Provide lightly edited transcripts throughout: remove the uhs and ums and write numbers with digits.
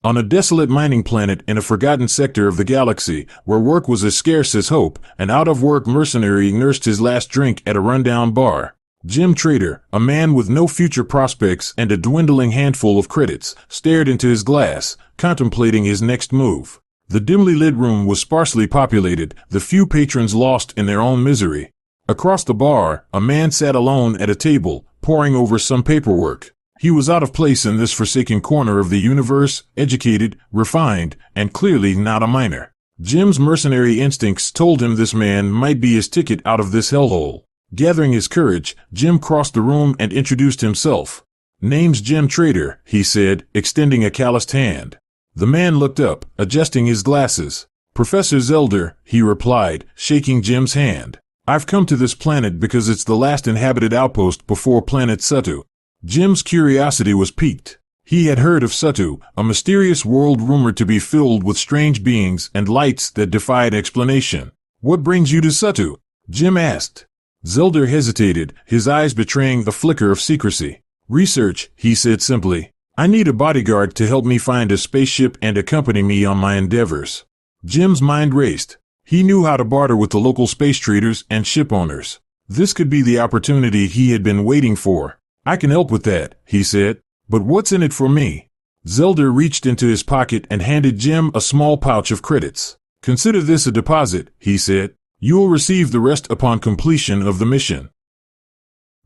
On a desolate mining planet in a forgotten sector of the galaxy, where work was as scarce as hope, an out-of-work mercenary nursed his last drink at a rundown bar. Jim Trader, a man with no future prospects and a dwindling handful of credits, stared into his glass, contemplating his next move. The dimly lit room was sparsely populated, the few patrons lost in their own misery. Across the bar, a man sat alone at a table, poring over some paperwork. He was out of place in this forsaken corner of the universe, educated, refined, and clearly not a miner. Jim's mercenary instincts told him this man might be his ticket out of this hellhole. Gathering his courage, Jim crossed the room and introduced himself. "Name's Jim Trader," he said, extending a calloused hand. The man looked up, adjusting his glasses. "Professor Zelder," he replied, shaking Jim's hand. "I've come to this planet because it's the last inhabited outpost before planet Satu." Jim's curiosity was piqued. He had heard of Satu, a mysterious world rumored to be filled with strange beings and lights that defied explanation. "What brings you to Satu?" Jim asked. Zelder hesitated, his eyes betraying the flicker of secrecy. "Research," he said simply. "I need a bodyguard to help me find a spaceship and accompany me on my endeavors." Jim's mind raced. He knew how to barter with the local space traders and ship owners. This could be the opportunity he had been waiting for. "I can help with that," he said. "But what's in it for me?" Zelder reached into his pocket and handed Jim a small pouch of credits. "Consider this a deposit," he said. "You'll receive the rest upon completion of the mission."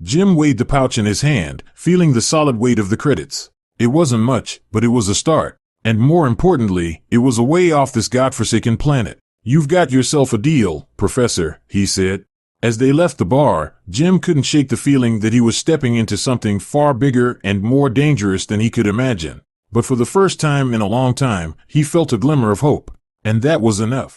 Jim weighed the pouch in his hand, feeling the solid weight of the credits. It wasn't much, but it was a start. And more importantly, it was a way off this godforsaken planet. "You've got yourself a deal, Professor," he said. As they left the bar, Jim couldn't shake the feeling that he was stepping into something far bigger and more dangerous than he could imagine. But for the first time in a long time, he felt a glimmer of hope. And that was enough.